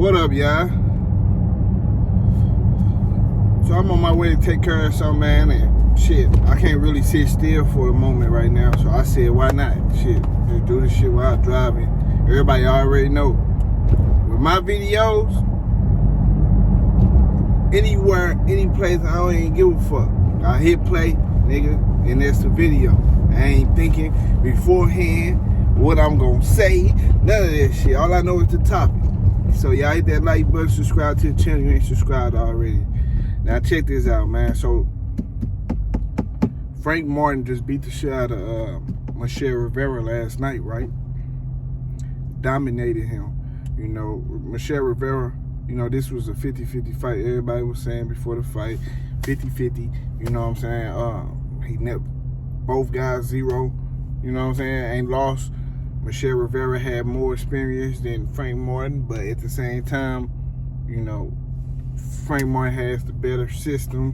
What up, y'all? So I'm on my way to take care of something, man, and shit, I can't really sit still for a moment right now. So I said, why not? Shit, just do this shit while driving. Everybody already know. With my videos, anywhere, any place, I don't even give a fuck. I hit play, nigga, and that's the video. I ain't thinking beforehand what I'm gonna say, none of that shit. All I know is the topic. So y'all hit that like button, subscribe to the channel. You ain't subscribed already. Now check this out, man. So Frank Martin just beat the shit out of Michelle Rivera last night, right? Dominated him. You know, Michelle Rivera, you know, this was a 50-50 fight. Everybody was saying before the fight, 50-50, you know what I'm saying? He never, both guys 0, you know what I'm saying? Ain't lost. Michelle Rivera had more experience than Frank Martin, but at the same time, you know, Frank Martin has the better system.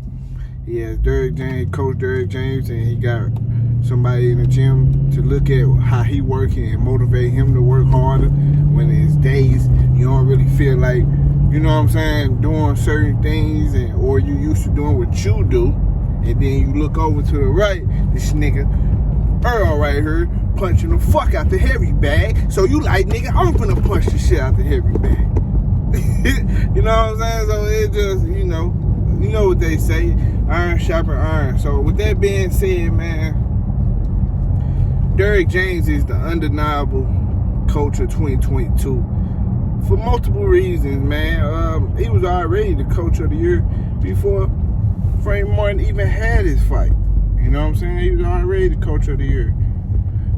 He has Derrick James, Coach Derrick James, and he got somebody in the gym to look at how he working and motivate him to work harder when it's days you don't really feel like, you know what I'm saying, doing certain things, and or you used to doing what you do, and then you look over to the right, this nigga Earl right here punching the fuck out the heavy bag. So you like, nigga, I'm finna punch the shit out the heavy bag. You know what I'm saying? So it just, you know what they say, iron sharpen iron. So with that being said, man, Derrick James is the undeniable coach of 2022 for multiple reasons, man. He was already the coach of the year before Frank Martin even had his fight. You know what I'm saying? He was already the coach of the year.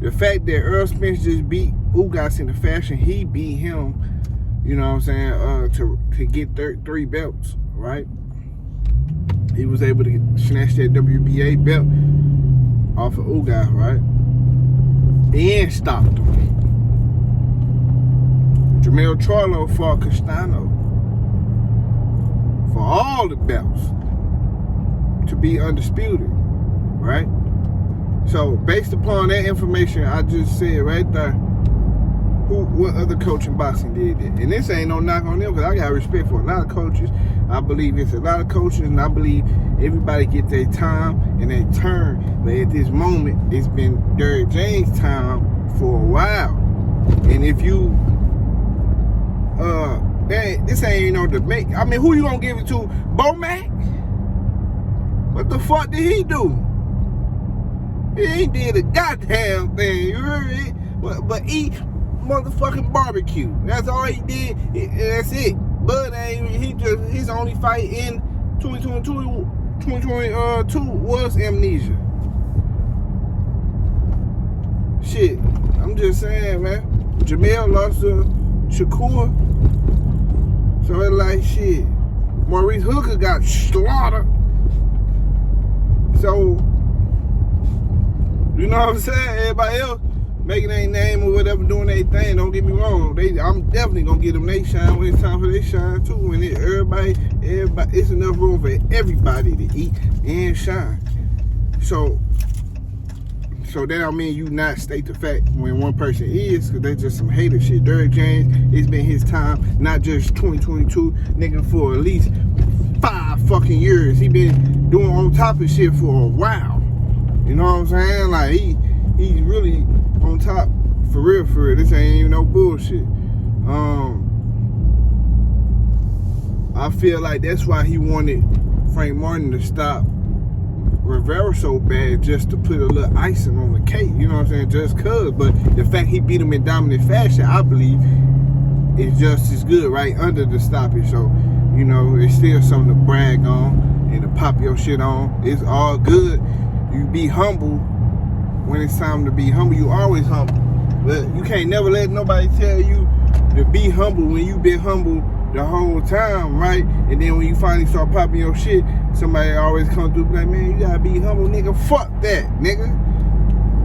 The fact that Earl Spence just beat Ugas in the fashion he beat him, you know what I'm saying, to get 3 belts, right? He was able to snatch that WBA belt off of Ugas, right? And stopped him. Jermell Charlo fought Castano for all the belts to be undisputed, right? So based upon that information I just said right there, what other coach in boxing did that? And this ain't no knock on them, because I got respect for a lot of coaches. I believe it's a lot of coaches, and I believe everybody get their time and their turn. But at this moment, it's been Derrick James' time for a while. And if you this ain't no debate. I mean, who you gonna give it to? Bomac? What the fuck did he do? He ain't did a goddamn thing, you heard me? But eat motherfucking barbecue. That's all he did. That's it. But his only fight in 2022 was amnesia. Shit, I'm just saying, man. Jamel lost to Shakur. So it's like, shit. Maurice Hooker got slaughtered. So, you know what I'm saying? Everybody else making their name or whatever, doing their thing. Don't get me wrong. I'm definitely gonna give them their shine when it's time for their shine too. When everybody, it's enough room for everybody to eat and shine. So that don't mean you not state the fact when one person is, because that's just some hater shit. Derrick James, it's been his time, not just 2022, nigga, for at least 5 fucking years. He been doing on top of shit for a while. You know what I'm saying? Like, he's really on top for real, for real. This ain't even no bullshit. I feel like that's why he wanted Frank Martin to stop Rivera so bad, just to put a little icing on the cake, you know what I'm saying, just cuz. But the fact he beat him in dominant fashion, I believe, is just as good right under the stoppage. So, you know, it's still something to brag on and to pop your shit on. It's all good. You be humble when it's time to be humble. You always humble. But you can't never let nobody tell you to be humble when you been humble the whole time, right? And then when you finally start popping your shit, somebody always come through like, man, you gotta be humble, nigga. Fuck that, nigga.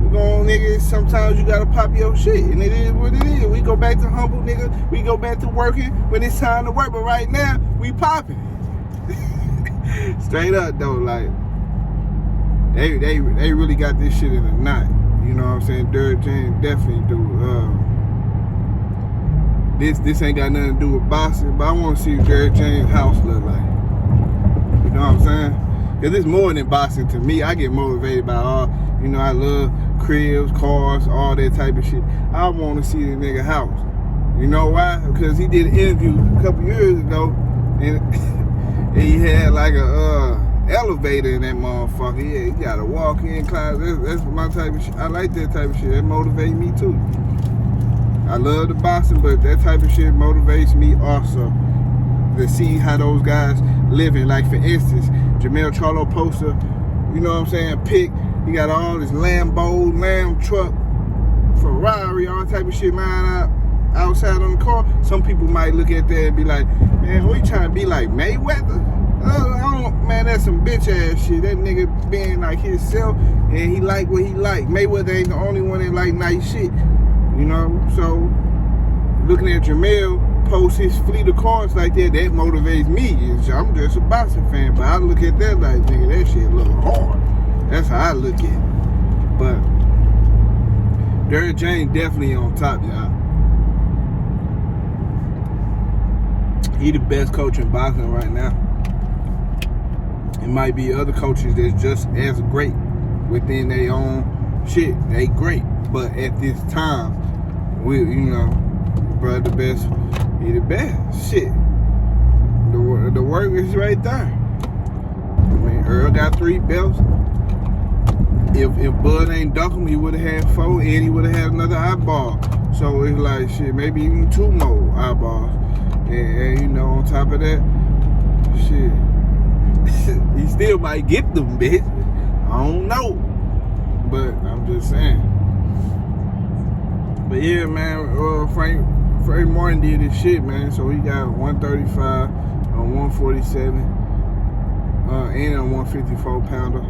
You know, nigga, sometimes you gotta pop your shit, and it is what it is. We go back to humble, nigga. We go back to working when it's time to work, but right now, we popping. Straight up, though, like, they really got this shit in a knot. You know what I'm saying? Derrick James definitely do. this ain't got nothing to do with boxing, but I want to see what Derrick James' house look like. You know what I'm saying? Because it's more than boxing to me. I get motivated by all, I love cribs, cars, all that type of shit. I want to see the nigga house. You know why? Because he did an interview a couple years ago, and he had like a elevator in that motherfucker. Yeah, he got a walk-in closet. That's my type of shit. I like that type of shit. That motivates me too. I love the boxing, but that type of shit motivates me also. To see how those guys living. Like for instance, Jamel Charlo poster, you know what I'm saying, pick. He got all this Lambo, Lamb truck, Ferrari, all type of shit lying out outside on the car. Some people might look at that and be like, man, who you trying to be like, Mayweather? Man, that's some bitch ass shit. That nigga being like himself and he like what he like. Mayweather ain't the only one that like nice shit. So looking at Jamel post his fleet of cars like that motivates me. I'm just a boxing fan, but I look at that like, nigga, that shit look hard. That's how I look at it. But Derrick James definitely on top, y'all. He the best coach in boxing right now. It might be other coaches that's just as great within their own shit. They great, but at this time, bro, the best. He the best. Shit. The work is right there. I mean, Earl got 3 belts. If Bud ain't duck him, he would have had 4, and he would have had another eyeball. So it's like shit, maybe even 2 more eyeballs. And on top of that, shit, he still might get them, bitch. I don't know, but I'm just saying. But yeah, man, Frank Martin did his shit, man. So he got 135, a 147, and a 154 pounder.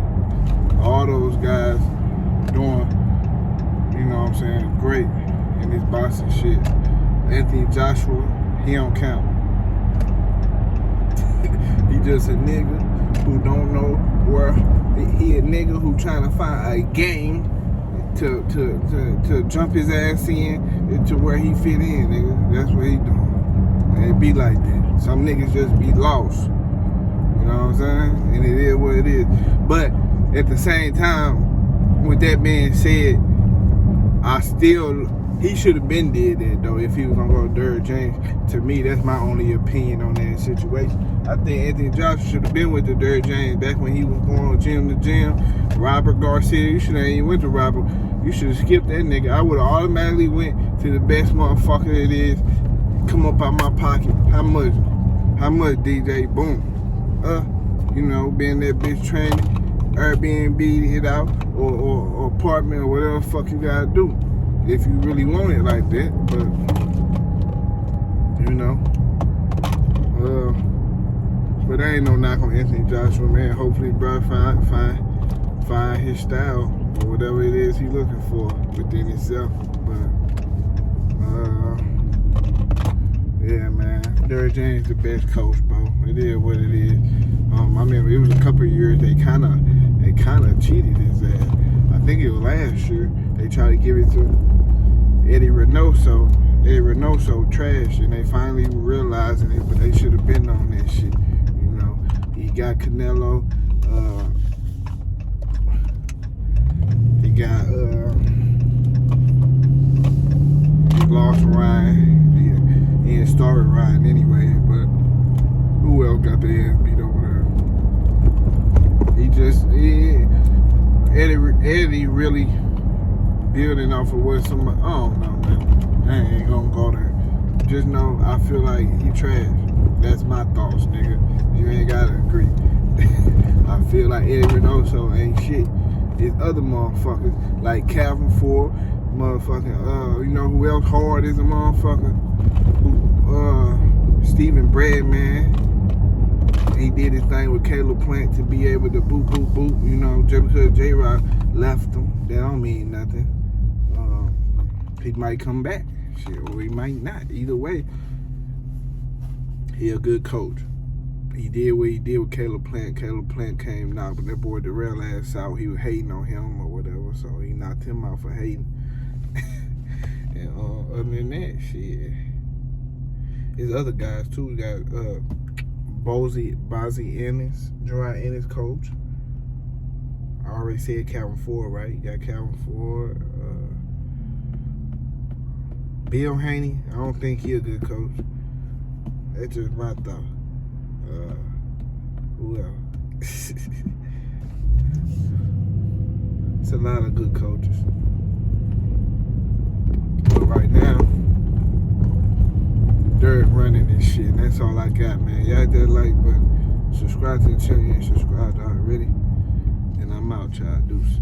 All those guys doing, what I'm saying, great in this boxing shit. Anthony Joshua, he don't count. He just a nigga who don't know where. He a nigga who trying to find a game to jump his ass in to where he fit in, nigga. That's what he doing. And it be like that. Some niggas just be lost. You know what I'm saying? And it is what it is. But at the same time, with that being said, he should have been did that though if he was gonna go to Derrick James. To me, that's my only opinion on that situation. I think Anthony Joshua should have been with the Derrick James back when he was going gym to gym. Robert Garcia, you should have ain't went to Robert. You should have skipped that nigga. I would have automatically went to the best motherfucker it is. Come up out my pocket. How much, DJ? Boom. Being that bitch training, Airbnb it out, or apartment, or whatever the fuck you gotta do. If you really want it like that, but but there ain't no knock on Anthony Joshua, man. Hopefully, bro, find his style or whatever it is he's looking for within himself. But yeah, man, Derrick James the best coach, bro. It is what it is. I remember it was a couple of years they kind of cheated his ass. I think it was last year. They tried to give it to Eddie Reynoso. Eddie Reynoso trash, and they finally realizing it, but they should have been on that shit. He got Canelo. He got he lost Ryan. He had started Ryan anyway, but who else got their ass beat over there? Eddie really building off of what somebody, I don't know, man. I ain't gonna go there. Just know I feel like he trash. That's my thoughts, nigga. You ain't gotta agree. I feel like Eddie Reynoso ain't shit. There's other motherfuckers like Calvin Ford, motherfucking, who else hard is a motherfucker? Stephen Bradman. He did his thing with Caleb Plant to be able to boot, just because J-Rock left him, that don't mean nothing. He might come back, shit, or he might not. Either way, he a good coach. He did what he did with Caleb Plant. Caleb Plant came knocked, but that boy Darrell ass out. He was hating on him or whatever, so he knocked him out for hating. And other than that, shit, There's other guys too. We got Bozzy Ennis, Jerron Ennis, coach. I already said Calvin Ford, right? You got Calvin Ford. Bill Haney, I don't think he a good coach. That's just my thought. Who else? It's a lot of good coaches. But right now, Derrick running this shit. And that's all I got, man. Y'all hit that like button. Subscribe to the channel. You ain't subscribed already. And I'm out, y'all. Deuces.